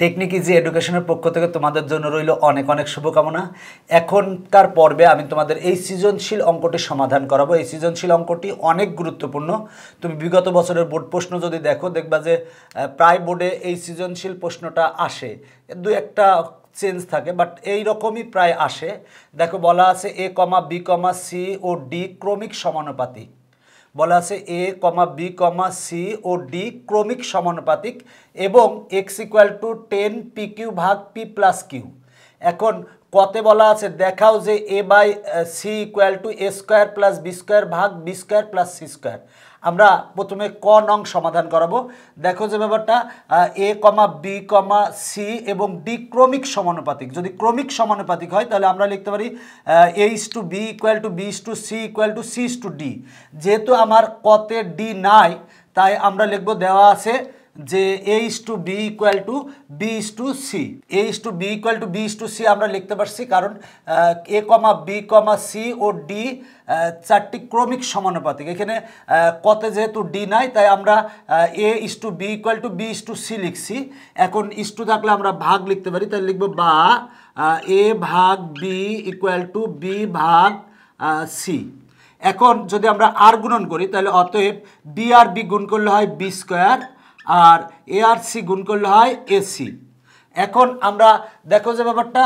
Technique easy এডুকেশনের পক্ষ থেকে তোমাদের জন্য রইল অনেক অনেক শুভকামনা। এখনকার পর্বে আমি তোমাদের এই সৃজনশীল অঙ্কটি সমাধান করাবো। এই সৃজনশীল অঙ্কটি অনেক গুরুত্বপূর্ণ। তুমি বিগত বছরের বোর্ড প্রশ্ন যদি দেখো, দেখবা যে প্রায় বোর্ডে এই সৃজনশীল প্রশ্নটা আসে, দু একটা চেঞ্জ থাকে, বাট এই রকমই প্রায় আসে। দেখো বলা আছে A comma B comma C ও ডি ক্রমিক সমানুপাতিক। বলা আছে A comma B comma C ও ডি ক্রমিক সমানুপাতিক এবং X equal to 10 P Q ভাগ পি প্লাস কিউ। এখন কতে বলা আছে দেখাও যে এ by C equal to A square plus B square ভাগ B square plus C square. আমরা প্রথমে ক নং সমাধান করাবো। দেখো যে ব্যাপারটা A comma B comma C এবং ডি ক্রমিক সমানুপাতিক। যদি ক্রমিক সমানুপাতিক হয় তাহলে আমরা লিখতে পারি এ is to B equal to B is to C equal to C is to D. যেহেতু আমার কতে ডি নাই, তাই আমরা লিখবো দেওয়া আছে যে A is to B equal to B is to C. A is to B equal to B is to C আমরা লিখতে পারছি, কারণ A comma B comma C ও ডি চারটি ক্রমিক সমানুপাতিক। এখানে কতে যেহেতু ডি নাই, তাই আমরা A is to B equal to B is to C লিখছি। এখন ইস টু থাকলে আমরা ভাগ লিখতে পারি, তাহলে লিখবো বা এ ভাগ বি ইকুয়াল টু বি ভাগ সি। এখন যদি আমরা আর গুণন করি তাহলে অতএব বি আর বি গুণ করলে হয় বি স্কোয়ার, আর এ আর সি গুণ করলে হয় এসি। এখন আমরা দেখো যে ব্যাপারটা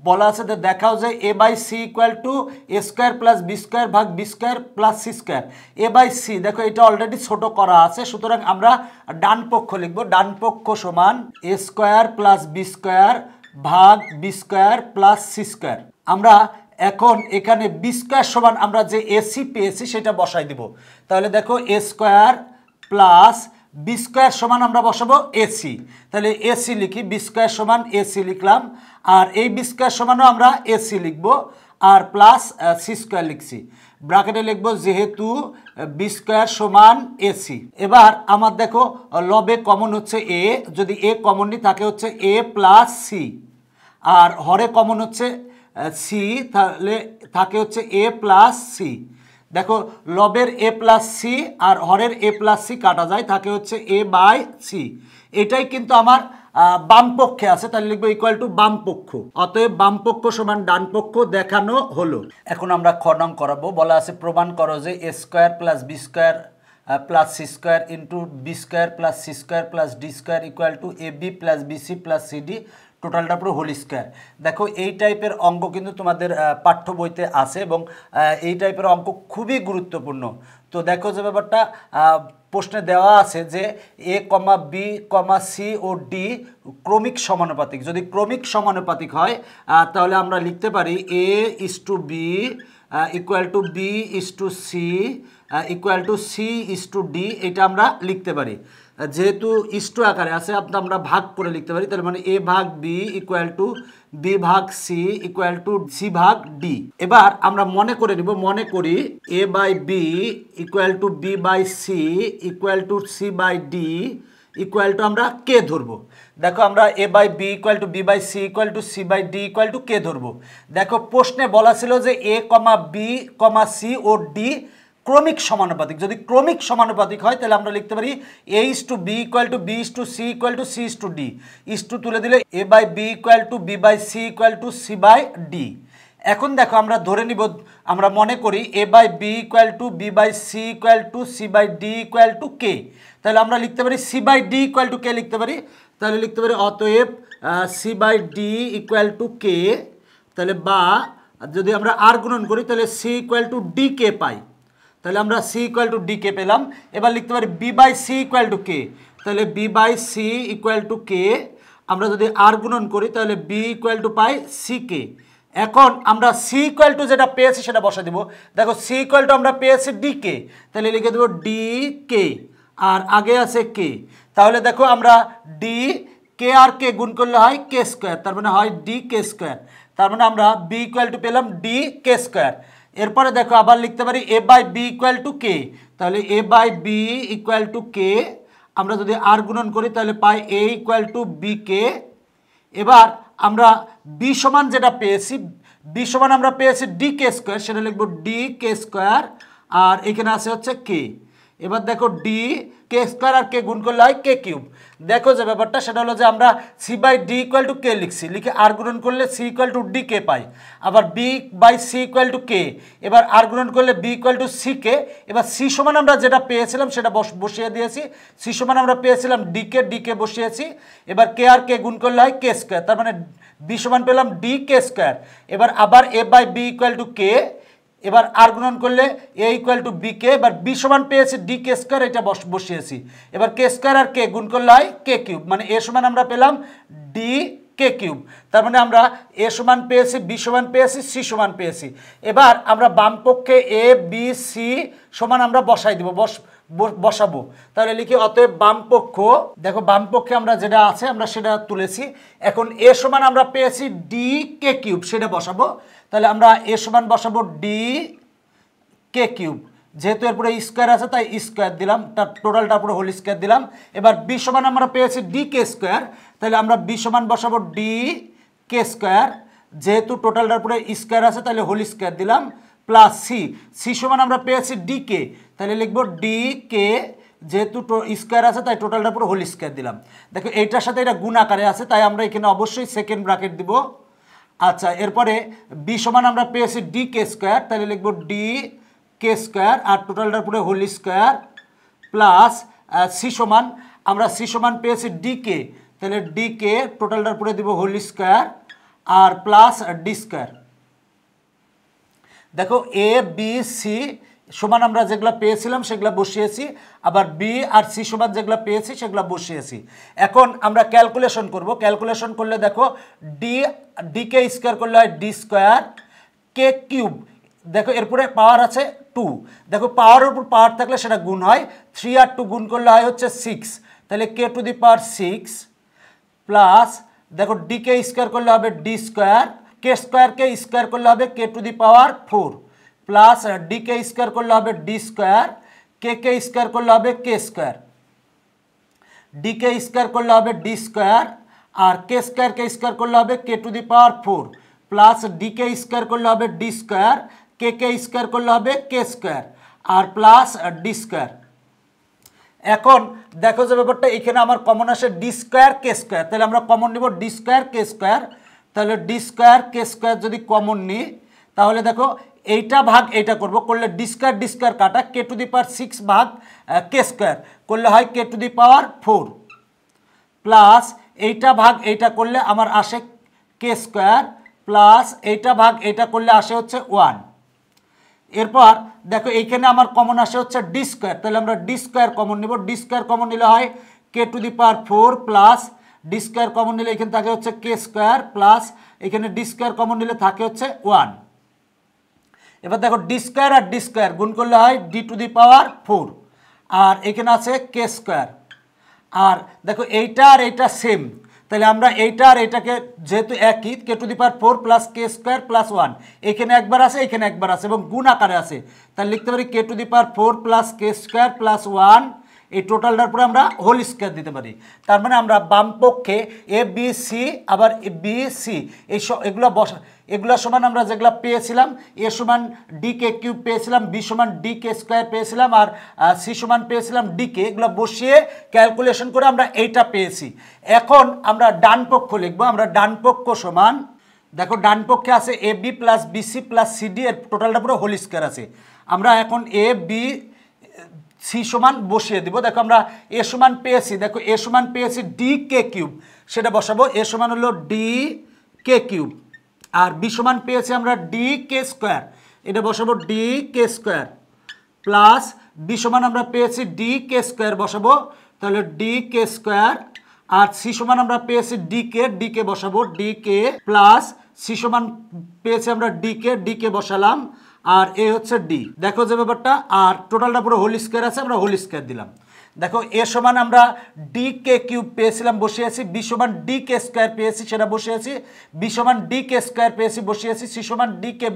বলা আছে যে দেখাও যে এ by C equal to A square plus B square ভাগ B square plus C square. A by C দেখো এটা অলরেডি ছোট করা আছে, সুতরাং আমরা ডান পক্ষ লিখবো। ডান পক্ষ সমান A square plus B square ভাগ B square plus C square. আমরা এখন এখানে বি স্কোয়ার সমান আমরা যে এসি পেয়েছি সেটা বসাই দিব। তাহলে দেখো এ স্কোয়ার প্লাস বি স্কোয়ার সমান আমরা বসাবো এসি। তাহলে এসি লিখি, বি স্কোয়ার সমান এসি লিখলাম, আর এই বি স্কোয়ার সমানও আমরা এসি লিখবো, আর প্লাস সি স্কোয়ার লিখছি। ব্র্যাকেটে লিখবো যেহেতু বি স্কোয়ার সমান এসি। এবার আমার দেখো লবে কমন হচ্ছে এ, যদি এ কমন নিই থাকে হচ্ছে এ প্লাস সি, আর হরে কমন হচ্ছে সি, তাহলে থাকে হচ্ছে এ প্লাস সি। দেখো লবের এ প্লাস সি আর হরের এ প্লাস সি কাটা যায়, থাকে হচ্ছে এ বাই সি। এটাই কিন্তু আমার বাম পক্ষে আছে, তাহলে লিখবো ইকুয়াল টু বাম পক্ষ। অতএব বাম পক্ষ সমান ডান পক্ষ দেখানো হলো। এখন আমরা খ নং করাবো। বলা আছে প্রমাণ করো যে A square plus B square plus C square into B square plus C square plus D square equal to A B plus BC plus CD টোটালটা পুরো হোল স্কোয়ার। দেখো এই টাইপের অঙ্ক কিন্তু তোমাদের পাঠ্য বইতে আছে এবং এই টাইপের অঙ্ক খুবই গুরুত্বপূর্ণ। তো দেখো যে ব্যাপারটা প্রশ্নে দেওয়া আছে যে A comma B comma C ও ডি ক্রমিক সমানুপাতিক। যদি ক্রমিক সমানুপাতিক হয় তাহলে আমরা লিখতে পারি এ is to B equal to B is to C equal to C is to D. এটা আমরা লিখতে পারি, যেহেতু ইস্টু আকারে আছে আমরা ভাগ করে লিখতে পারি। তার মানে এ ভাগ বি ইকুয়াল টু বি ভাগ সি ইকুয়াল টু সি ভাগ ডি। এবার আমরা মনে করে নিব, মনে করি A by B equal to B by C equal to C by D equal to আমরা কে ধরবো। দেখো আমরা A by B equal to B by C equal to C by D equal to K ধরবো। দেখো প্রশ্নে বলা ছিল যে A comma B comma C ও ডি ক্রমিক সমানুপাতিক। যদি ক্রমিক সমানুপাতিক হয় তাহলে আমরা লিখতে পারি এ is to B equal to B is to C equal to C is to D. Is to তুলে দিলে A by B equal to B by C equal to C by D. এখন দেখো আমরা ধরে নিব, আমরা মনে করি A by B equal to B by C equal to C by D equal to কে। তাহলে আমরা লিখতে পারি C by D equal to কে লিখতে পারি। তাহলে লিখতে পারি অতএব c by D equal to কে। তাহলে বা যদি আমরা আর গুণন করি তাহলে c equal to d k পাই। তাহলে আমরা c equal to d k পেলাম। এবার লিখতে পারি b by C equal to কে। তাহলে b by C equal to k. আমরা যদি আর গুণন করি তাহলে বি ইকুয়াল টু পাই সি কে। এখন আমরা সি ইকুয়াল টু যেটা পেয়েছি সেটা বসা দিব। দেখো সি ইকুয়াল টু আমরা পেয়েছি ডি কে, তাহলে লিখে দেবো ডি কে, আর আগে আছে কে। তাহলে দেখো আমরা ডি কে আর কে গুণ করলে হয় কে স্কোয়ার, তার মানে হয় ডি কে স্কোয়ার। তার মানে আমরা বি ইকুয়াল টু পেলাম ডি কে স্কোয়ার। এরপরে দেখো আবার লিখতে পারি a by B equal to কে। তাহলে এ by B equal to k. আমরা যদি আর গুণন করি তাহলে পাই এ ইকুয়াল টু বি কে। এবার আমরা বি সমান যেটা পেয়েছি, বি সমান আমরা পেয়েছি ডি কে স্কোয়ার, সেটা লিখবো ডি কে স্কোয়ার, আর এখানে আছে হচ্ছে কে। এবার দেখো ডি কে স্কোয়ার আর কে গুণ করলে হয় কে কিউব। দেখো যে ব্যাপারটা সেটা হলো যে আমরা c by D equal to k লিখছি, লিখে আর গুণন করলে c equal to d k পাই, আবার b by C equal to k, এবার আর গুণন করলে b equal to c k. এবার সি সমান আমরা যেটা পেয়েছিলাম সেটা বসিয়ে দিয়েছি, সি সমান আমরা পেয়েছিলাম ডি কে বসিয়েছি, এবার কে আর কে গুণ করলে হয় কে স্কোয়ার, তার মানে বি সমান পেলাম ডি কে স্কোয়ার। এবার আবার এ by B equal to k, এবার আর গুণন করলে এ ইকুয়াল টু বি কে, এবার বি সমান পেয়েছি ডি কে স্কোয়ার, এটা বসিয়েছি, এবার কে স্কোয়ার আর কে গুণ করলে হয় কে কিউব, মানে এ সমান আমরা পেলাম ডি কে কিউব। তার মানে আমরা এ সমান পেয়েছি, বি সমান পেয়েছি, সি সমান পেয়েছি। এবার আমরা বাম পক্ষে এ বি সি সমান আমরা বসাই দিব, বসাবো, তাহলে লিখি অতএব বাম পক্ষ, দেখো বাম পক্ষে আমরা যেটা আছে আমরা সেটা তুলেছি। এখন এ সমান আমরা পেয়েছি ডি কে কিউব, সেটা বসাবো, তাহলে আমরা এ সমান বসাবো ডি কে কিউব, যেহেতু এরপরে স্কোয়ার আছে তাই স্কোয়ার দিলাম, তার টোটালটা পুরো হোল স্কোয়ার দিলাম। এবার বি সমান আমরা পেয়েছি ডি কে স্কোয়ার, তাহলে আমরা বি সমান বসাবো ডি কে স্কোয়ার, যেহেতু টোটালটার পুরো স্কোয়ার আছে তাহলে হোল স্কোয়ার দিলাম, প্লাস সি, সি সমান আমরা পেয়েছি ডি কে, তাহলে লিখবো ডি কে, যেহেতু স্কোয়ার আছে তাই টোটালটা পুরো হোল স্কোয়ার দিলাম। দেখো এইটার সাথে এটা গুণ আকারে আছে তাই আমরা এখানে অবশ্যই সেকেন্ড ব্র্যাকেট দিব। আচ্ছা, এরপরে বি সমান আমরা পেয়েছি ডি কে স্কোয়ার, তাহলে লিখবো ডি কে স্কোয়ার আর টোটালটার পুরো হোল স্কোয়ার, প্লাস সি সমান আমরা সি সমান পেয়েছি ডি কে, তাহলে ডি কে টোটালটার পুরো দিব হোল স্কোয়ার আর প্লাস ডি স্কোয়ার। দেখো এ বি সি সমান আমরা যেগুলো পেয়েছিলাম সেগুলো বসিয়েছি, আবার বি আর সি সমান যেগুলো পেয়েছি সেগুলো বসিয়েছি। এখন আমরা ক্যালকুলেশন করব, ক্যালকুলেশন করলে দেখো ডি কে স্কোয়ার করলে হয় ডি স্কোয়ার কে কিউব, দেখো এরপরে পাওয়ার আছে 2, দেখো পাওয়ারের উপর পাওয়ার থাকলে সেটা গুণ হয়, 3 আর 2 গুণ করলে হয় হচ্ছে 6, তাহলে k to the power 6 plus দেখো ডি কে স্কোয়ার করলে হবে ডি স্কোয়ার, কে স্কোয়ারকে স্কোয়ার করলে হবে k to the power 4, plus d কে স্কোয়ার করলে হবে ডি স্কোয়ার, কে স্কোয়ার করলে হবে কে স্কোয়ার, ডি কে স্কোয়ার করলে হবে ডি স্কোয়ার আর কে স্কোয়ার করলে হবে k to the power 4, plus d কে স্কোয়ার করলে হবে ডি স্কোয়ার, কে স্কোয়ার করলে হবে কে স্কোয়ার আর প্লাস ডি স্কোয়ার। এখন দেখো যে ব্যাপারটা এখানে আমার কমন আসে ডি স্কোয়ার কে স্কোয়ার, তাহলে আমরা কমন নিব ডি স্কোয়ার কে স্কোয়ার, তাহলে ডি স্কোয়ার কে স্কোয়ার যদি কমন নিই তাহলে দেখো এইটা ভাগ এইটা করব, করলে ডি স্কোয়ার কাটা, কে টু দি পাওয়ার 6 ভাগ কে স্কোয়ার করলে হয় k to the power 4, plus এইটা ভাগ এইটা করলে আমার আসে কে স্কোয়ার, প্লাস এইটা ভাগ এইটা করলে আসে হচ্ছে 1। এরপর দেখো এইখানে আমার কমন আসে হচ্ছে ডি স্কোয়ার, তাহলে আমরা ডি স্কোয়ার কমন নিব, ডি স্কোয়ার কমন নিলে হয় k to the power 4 plus D square common নিলে এখানে থাকে হচ্ছে কে স্কোয়ার, প্লাস এখানে ডি স্কোয়ার কমন নিলে থাকে হচ্ছে 1। এবার দেখো ডি স্কোয়ার আর ডি স্কোয়ার গুণ করলে হয় ডি টু দি পাওয়ার 4 আর এখানে আছে কে স্কোয়ার, আর দেখো এইটা আর এইটা সেম, তাহলে আমরা এইটা আর এইটাকে যেহেতু একই k to the power 4 plus k square plus 1, এখানে একবার আছে এখানে একবার আছে এবং গুণ আকারে আছে, তাহলে লিখতে পারি k to the power 4 plus k square plus 1, এই টোটালটার পরে আমরা হোল স্কোয়ার দিতে পারি। তার মানে আমরা বাম পক্ষে এ বি সি আবার বি সি এগুলো সমান আমরা যেগুলো পেয়েছিলাম, এ সমান ডি কে কিউব পেয়েছিলাম, বি সমান ডি কে স্কোয়ার পেয়েছিলাম আর সি সমান পেয়েছিলাম ডি কে, এগুলো বসিয়ে ক্যালকুলেশন করে আমরা এইটা পেয়েছি। এখন আমরা ডান পক্ষ লিখবো, আমরা ডান পক্ষ সমান দেখো ডান পক্ষে আছে a B plus BC plus cd, এর টোটালটা পুরো হোল স্কোয়ার আছে, আমরা এখন এ বি সি সমান বসিয়ে দিব। দেখো আমরা এ সমান পেয়েছি, দেখো এ সমান পেয়েছি ডি কে কিউব, সেটা বসাবো, এ সমান হলো ডি কে কিউব, আর বি সমান পেয়েছি আমরা ডি কে স্কোয়ার, এটা বসাবো ডি কে স্কোয়ার, প্লাস বি সমান আমরা পেয়েছি ডি কে স্কোয়ার বসাবো, তাহলে ডি কে স্কোয়ার, আর সি সমান আমরা পেয়েছি ডি কে বসাবো ডি কে, প্লাস সি সমান পেয়েছি আমরা ডি কে বসালাম আর এ হচ্ছে ডি। দেখো যে ব্যাপারটা, আর টোটালটা পুরো হোল স্কোয়ার আছে, আমরা হোল স্কোয়ার দিলাম। দেখো এ সমান আমরা ডি কে কিউব পেয়েছিলাম বসিয়েছি, বি সমান ডি কে স্কোয়ার পেয়েছি সেটা বসিয়েছি, বি সমান ডি কে স্কোয়ার পেয়েছি বসিয়েছি, সি সমান ডি কে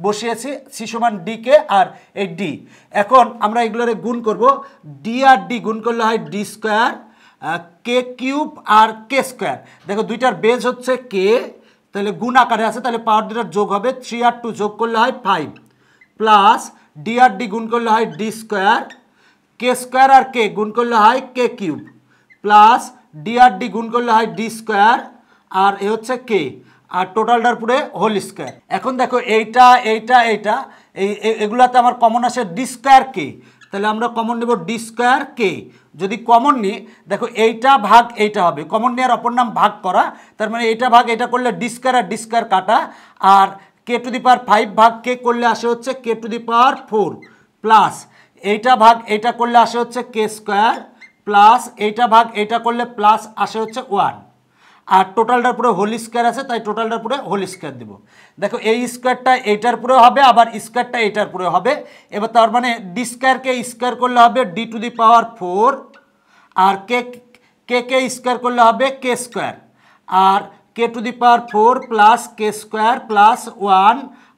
বসিয়েছি, সি সমান ডি কে আর এই ডি। এখন আমরা এগুলোরে গুণ করব, ডি আর ডি গুণ করলে হয় ডি স্কোয়ার কে কিউব আর কে স্কোয়ার, দেখো দুইটার বেজ হচ্ছে কে, তাহলে গুণ আকারে আছে, তাহলে পাওয়ার দুটার যোগ হবে, 3 আর 2 যোগ করলে হয় 5, প্লাস ডি আর ডি গুণ করলে হয় ডি স্কোয়ার কে স্কোয়ার আর কে গুণ করলে হয় কে কিউব প্লাস ডি আর ডি গুণ করলে হয় ডি স্কোয়ার আর এ হচ্ছে কে আর টোটালটার পুরে হোল স্কোয়ার। এখন দেখো এইটা এইটা এইটা এগুলাতে আমার কমন আসে ডি স্কোয়ার কে, তাহলে আমরা কমন নেব ডি স্কোয়ার কে। যদি কমন নিই দেখো এইটা ভাগ এইটা হবে, কমন নেওয়ার অপর নাম ভাগ করা, তার মানে এইটা ভাগ এটা করলে ডি স্কোয়ার আর ডি স্কোয়ার কাটা, আর কে টু দি পাওয়ার 5 ভাগ কে করলে আসে হচ্ছে কে টু দি পাওয়ার 4 প্লাস এইটা ভাগ এইটা করলে আসে হচ্ছে কে স্কোয়ার প্লাস এইটা ভাগ এইটা করলে প্লাস আসে হচ্ছে 1 আর টোটালটার পুরো হোল স্কোয়ার আছে তাই টোটালটার পুরো হোল স্কোয়ার দেবো। দেখো এই স্কোয়ারটা এইটার পুরো হবে আবার স্কোয়ারটা এইটার পুরো হবে, এবার তার মানে ডি স্কোয়ারকে স্কোয়ার করলে হবে ডি টু দি পাওয়ার 4 আর কে কে কে স্কোয়ার করলে হবে কে স্কোয়ার আর k to the power 4 plus k square plus 1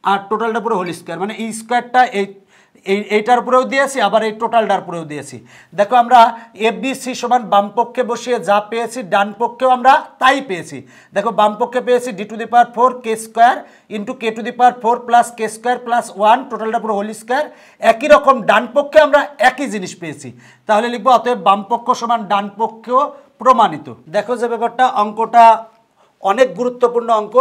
আর টোটালটা পুরো হোল স্কোয়ার, মানে এই স্কোয়ারটা এইটার উপরেও দিয়েছি আবার এই টোটালটার উপরেও দিয়েছি। দেখো আমরা এবিসি সমান বাম পক্ষে বসিয়ে যা পেয়েছি ডান পক্ষেও আমরা তাই পেয়েছি। দেখো বাম পক্ষে পেয়েছি D to the power 4 K square into k to the power 4 plus k square plus 1 টোটালটা পুরো হোল স্কোয়ার। একই রকম ডান পক্ষে আমরা একই জিনিস পেয়েছি, তাহলে লিখবো অতএব বাম পক্ষ সমান ডান পক্ষেও প্রমাণিত। দেখো যে ব্যাপারটা অঙ্কটা অনেক গুরুত্বপূর্ণ অঙ্ক,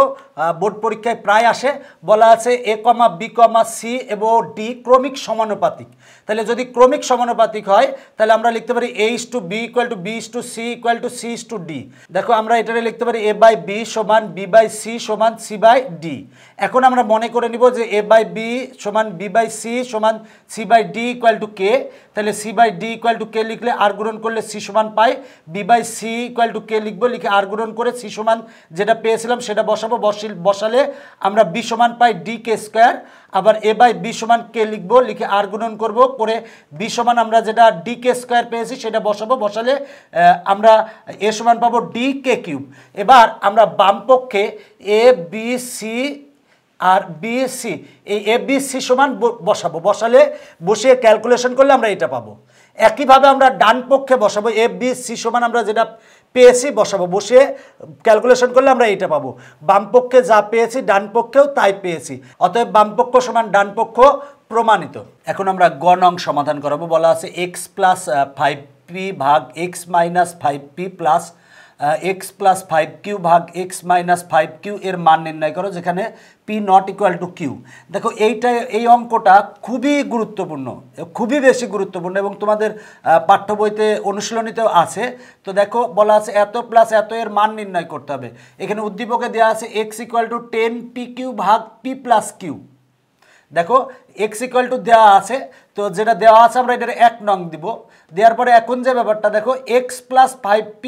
বোর্ড পরীক্ষায় প্রায় আসে, বলা আছে A comma B comma C এবং ডি ক্রমিক সমানুপাতিক। তাহলে যদি ক্রমিক সমানুপাতিক হয় তাহলে আমরা লিখতে পারি এ is to B equal to B is to C equal to C is to d. দেখো আমরা এটারে লিখতে পারি এ বাই বি সমান বি বাই সি সমান সি বাই ডি। এখন আমরা মনে করে নিব যে এ বাই বি সমান বি বাই সি সমান c by D equal to কে, তাহলে c by D equal to k লিখলে আর গুণন করলে সি সমান পাই, B by C equal to k লিখবো, লিখে আর গুণন করে সি সমান যেটা পেয়েছিলাম সেটা বসাবো, বসালে আমরা বি সমান পাই ডি কে স্কোয়ার, আবার এ বাই বি সমান কে লিখবো, লিখে আর গুণন করবো করে বি সমান আমরা যেটা ডি কে স্কোয়ার পেয়েছি সেটা বসাবো, বসালে আমরা এ সমান পাবো ডি কে কিউব। এবার আমরা বাম পক্ষে A B C R B C এই এ বি সি সমান বসাবো, বসালে বসিয়ে ক্যালকুলেশন করলে আমরা এটা পাবো। একইভাবে আমরা ডান পক্ষে বসাবো এ বি সি সমান আমরা যেটা পেয়েছি বসাবো, বসিয়ে ক্যালকুলেশন করলে আমরা এইটা পাবো। বাম পক্ষে যা পেয়েছি ডান পক্ষেও তাই পেয়েছি, অতএব বাম পক্ষ সমান ডান পক্ষ প্রমাণিত। এখন আমরা গ নং সমাধান করাবো, বলা আছে এক্স প্লাস 5p ভাগ x minus 5p plus x plus 5q ভাগ এক্স মাইনাস 5q এর মান নির্ণয় করো যেখানে P not equal to Q. দেখো এই অঙ্কটা খুবই গুরুত্বপূর্ণ, খুবই বেশি গুরুত্বপূর্ণ এবং তোমাদের পাঠ্য বইতে অনুশীলনীতেও আছে। তো দেখো বলা আছে এত প্লাস এত এর মান নির্ণয় করতে হবে। এখানে উদ্দীপকে দেওয়া আছে এক্স ইকুয়াল টু 10pq ভাগ p প্লাস কিউ। দেখো এক্স ইকুয়াল টু দেওয়া আছে, তো যেটা দেওয়া আছে আমরা এটার 1 নং দিব, দেওয়ার পরে এখন যে ব্যাপারটা দেখো এক্স প্লাস 5p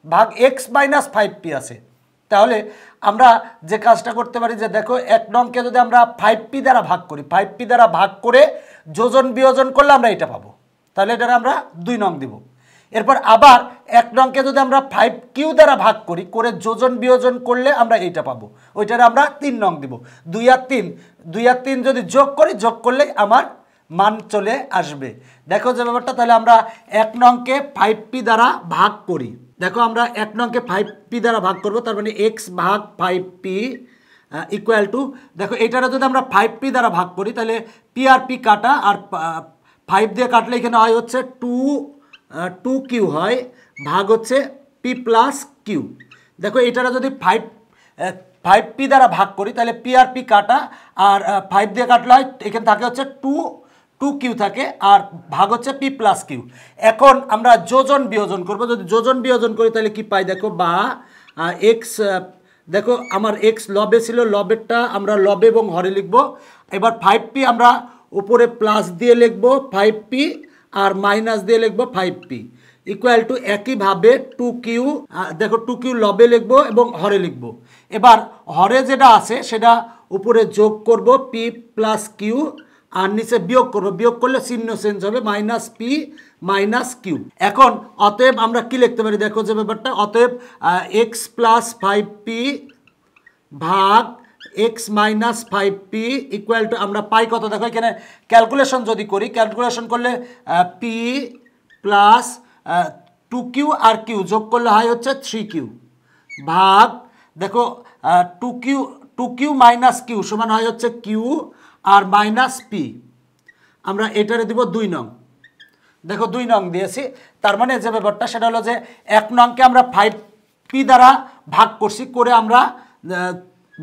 ভাগ এক্স মাইনাস 5p আছে, তাহলে আমরা যে কাজটা করতে পারি যে দেখো 1 নংকে যদি আমরা 5p দ্বারা ভাগ করি, 5p দ্বারা ভাগ করে যোজন বিয়োজন করলে আমরা এটা পাবো, তাহলে এটার আমরা 2 নং দিব। এরপর আবার 1 নংকে যদি আমরা 5q দ্বারা ভাগ করি করে যোজন বিয়োজন করলে আমরা এইটা পাবো, ওইটার আমরা 3 নং দিব। 2 আর 3 যদি যোগ করি, যোগ করলে আমার মান চলে আসবে। দেখো যে ব্যাপারটা, তাহলে আমরা 1 নংকে 5p দ্বারা ভাগ করি, দেখো আমরা 1 নংকে 5p দ্বারা ভাগ করব, তার মানে x ভাগ 5p ইকুয়াল টু, দেখো এটারা যদি আমরা 5p দ্বারা ভাগ করি তাহলে p আর p কাটা, আর 5 দিয়ে কাটলে এখানে হয় হচ্ছে 2q হয় ভাগ হচ্ছে p প্লাস কিউ। দেখো এটারা যদি 5p দ্বারা ভাগ করি তাহলে p আর p কাটা, আর 5 দিয়ে কাটলে হয় এখানে থাকে হচ্ছে 2q থাকে আর ভাগ হচ্ছে p প্লাস কিউ। এখন আমরা যোজন বিয়োজন করব, যদি যোজন বিয়োজন করি তাহলে কি পাই দেখো, বা এক্স, দেখো আমার এক্স লবে ছিল, লবেরটা আমরা লবে এবং হরে লিখব। এবার 5p আমরা উপরে প্লাস দিয়ে লিখব 5p আর মাইনাস দিয়ে লিখব 5p ইকুয়াল টু একইভাবে 2q, দেখো 2q লবে লিখব এবং হরে লিখব। এবার হরে যেটা আছে সেটা উপরে যোগ করব p প্লাস কিউ আর নিচে বিয়োগ করব, বিয়োগ করলে চিহ্ন চেঞ্জ হবে, মাইনাস পি মাইনাস কিউ। এখন অতএব আমরা কি লিখতে পারি দেখো যে ব্যাপারটা, অতএব এক্স প্লাস 5p ভাগ x minus 5p equal to আমরা পাই কত, দেখো এখানে ক্যালকুলেশন যদি করি, ক্যালকুলেশন করলে p প্লাস 2q আর q যোগ করলে হয় হচ্ছে 3q ভাগ, দেখো 2q মাইনাস q সমান হয় হচ্ছে q আর মাইনাস p, আমরা এটারে দিব 2 নং, দেখো 2 নং দিয়েছি, তার মানে যে ব্যাপারটা সেটা হলো যে 1 নংকে আমরা 5p দ্বারা ভাগ করছি, করে আমরা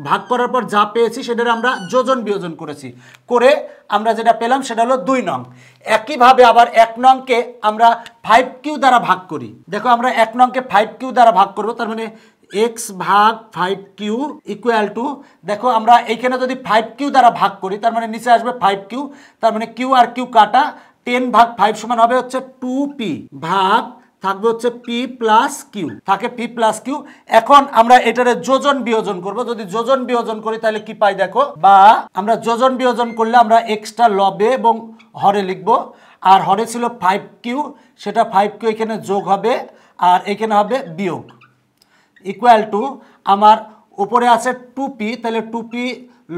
ভাগ করার পর যা পেয়েছি সেটার আমরা যোজন বিয়োজন করেছি, করে আমরা যেটা পেলাম সেটা হলো 2 নং। একইভাবে আবার 1 নংকে আমরা 5q দ্বারা ভাগ করি। দেখো আমরা 1 নংকে 5q দ্বারা ভাগ করব, তার মানে x ভাগ 5q ইকুয়াল টু, দেখো আমরা এইখানে যদি 5q দ্বারা ভাগ করি তার মানে নিচে আসবে 5q, তার মানে q আর q কাটা, 10 ভাগ 5 সমান হবে হচ্ছে 2p, ভাগ থাকবে হচ্ছে p প্লাস কিউ, থাকে p প্লাস কিউ। এখন আমরা এটারে যোজন বিয়োজন করব, যদি যোজন বিয়োজন করি তাহলে কি পাই দেখো, বা আমরা যোজন বিয়োজন করলে আমরা এক্সটা লবে এবং হরে লিখব, আর হরে ছিল 5q, সেটা 5q এখানে যোগ হবে আর এখানে হবে বিয়োগ, ইকুয়াল টু আমার উপরে আছে 2p, তাহলে 2p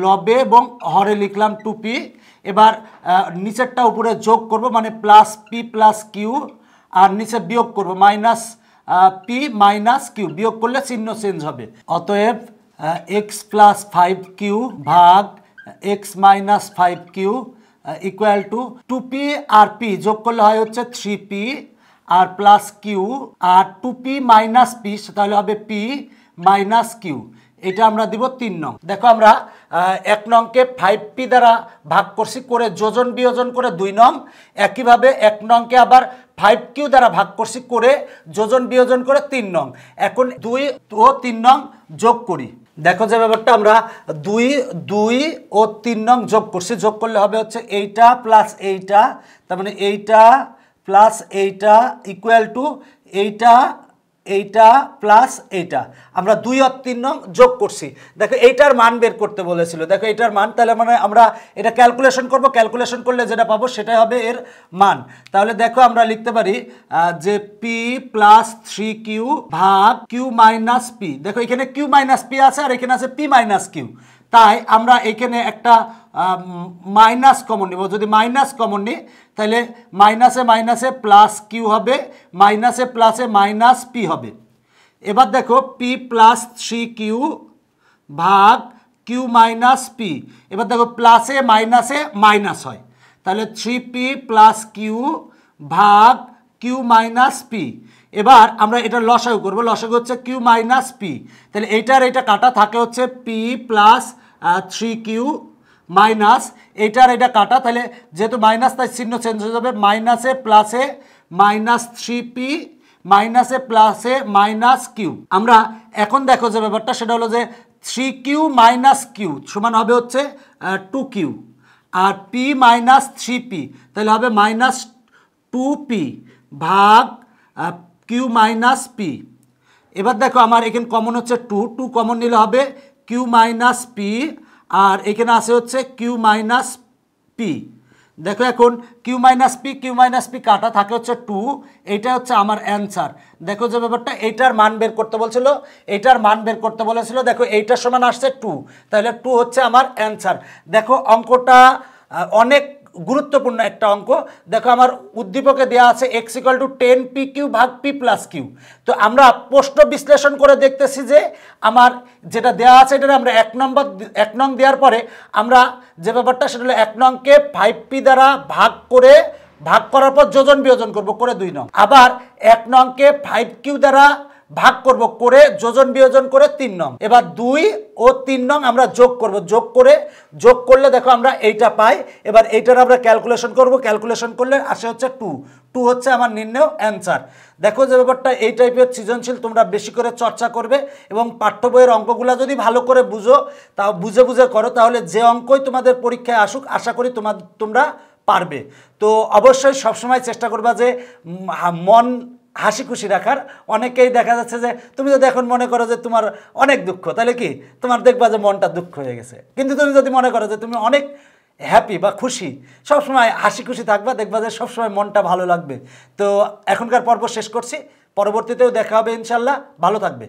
লবে এবং হরে লিখলাম 2p। এবার নিচেরটা উপরে যোগ করব, মানে প্লাস p প্লাস কিউ, আর নিচে বিয়োগ করব মাইনাস p মাইনাস কিউ, বিয়োগ করলে চিহ্ন চেঞ্জ হবে। অতএব x প্লাস 5q ভাগ x minus 5q equal to 2p আর p যোগ করলে হয় হচ্ছে 3p আর প্লাস কিউ, আর 2p মাইনাস p তাহলে হবে p মাইনাস কিউ। এটা আমরা দিব 3 নং। দেখো আমরা 1 নংকে 5p দ্বারা ভাগ করছি, করে যোজন বিয়োজন করে 2 নং। একইভাবে 1 নংকে আবার 5q দ্বারা ভাগ করছি, করে যোজন বিয়োজন করে 3 নং। এখন 2 ও 3 নং যোগ করি। দেখো যে ব্যাপারটা আমরা 2 ও 3 নং যোগ করছি, যোগ করলে হবে হচ্ছে এইটা প্লাস এইটা, তার মানে এইটা প্লাস এইটা ইকুয়াল টু এইটা প্লাস এইটা। আমরা 2 আর 3 নং যোগ করছি। দেখো এইটার মান বের করতে বলেছিল, দেখো এইটার মান, তাহলে মানে আমরা এটা ক্যালকুলেশন করব, ক্যালকুলেশন করলে যেটা পাবো সেটাই হবে এর মান। তাহলে দেখো আমরা লিখতে পারি যে p প্লাস 3q ভাগ q মাইনাস p। দেখো এখানে q মাইনাস p আছে আর এখানে আছে p মাইনাস q, তাই আমরা এখানে একটা মাইনাস কমন নিব। যদি মাইনাস কমন নিই তাহলে মাইনাসে মাইনাসে প্লাস কিউ হবে, মাইনাসে প্লাসে মাইনাস পি হবে। এবার দেখো পি প্লাস 3q ভাগ কিউ মাইনাস পি। এবার দেখো প্লাসে মাইনাসে মাইনাস হয়, তাহলে 3p প্লাস কিউ ভাগ কিউ মাইনাস পি। এবার আমরা এটা লসাগু করবো, লসাগু হচ্ছে কিউ মাইনাস পি, তাহলে এইটার এটা কাটা, থাকে হচ্ছে পি প্লাস 3q মাইনাস এইটার এটা কাটা, তাহলে যেহেতু মাইনাস তাই চিহ্ন চেঞ্জ হয়ে যাবে, মাইনাসে প্লাসে মাইনাস 3p মাইনাসে প্লাসে মাইনাস কিউ। আমরা এখন দেখো যে ব্যাপারটা সেটা হলো যে 3q মাইনাস কিউ সমান হবে হচ্ছে 2q, আর p মাইনাস 3p তাহলে হবে মাইনাস 2p ভাগ কিউ মাইনাস পি। এবার দেখো আমার এখানে কমন হচ্ছে 2 কমন নিলে হবে কিউ মাইনাস পি, আর এখানে আছে হচ্ছে কিউ মাইনাস পি। দেখো এখন কিউ মাইনাস পি কাটা, থাকে হচ্ছে 2, এইটা হচ্ছে আমার অ্যান্সার। দেখো যে ব্যাপারটা এইটার মান বের করতে বলছিল, এইটার মান বের করতে বলেছিল, দেখো এইটার সমান আসছে 2, তাহলে 2 হচ্ছে আমার অ্যান্সার। দেখো অঙ্কটা অনেক গুরুত্বপূর্ণ একটা অঙ্ক। দেখো আমার উদ্দীপকে দেওয়া আছে x = 10pq ভাগ p প্লাস কিউ। তো আমরা প্রশ্ন বিশ্লেষণ করে দেখতেছি যে আমার যেটা দেওয়া আছে এটা আমরা 1 নং দেওয়ার পরে আমরা যে ব্যাপারটা সেটা হলো 1 নংকে 5p দ্বারা ভাগ করার পর যোজন বিয়োজন করব করে 2 নং, আবার 1 নংকে 5q দ্বারা ভাগ করব করে যোজন বিয়োজন করে 3 নং। এবার 2 ও 3 নং আমরা যোগ করব, যোগ করলে দেখো আমরা এইটা পাই। এবার এইটার আমরা ক্যালকুলেশন করব, ক্যালকুলেশন করলে আসে হচ্ছে 2 হচ্ছে আমার নির্ণয় অ্যান্সার। দেখো যে ব্যাপারটা এই টাইপের সৃজনশীল তোমরা বেশি করে চর্চা করবে এবং পাঠ্য বইয়ের অঙ্কগুলো যদি ভালো করে বুঝো, তাও বুঝে করো, তাহলে যে অঙ্কই তোমাদের পরীক্ষায় আসুক আশা করি তোমরা পারবে। তো অবশ্যই সবসময় চেষ্টা করবা যে মন হাসি খুশি রাখার। অনেকেই দেখা যাচ্ছে যে তুমি যদি এখন মনে করো যে তোমার অনেক দুঃখ, তাহলে কি তোমার দেখবা যে মনটা দুঃখ হয়ে গেছে। কিন্তু তুমি যদি মনে করো যে তুমি অনেক হ্যাপি বা খুশি, সবসময় হাসি খুশি থাকবা, দেখবা যে সবসময় মনটা ভালো লাগবে। তো এখনকার পর্ব শেষ করছি, পরবর্তীতেও দেখা হবে ইনশাল্লাহ। ভালো থাকবে।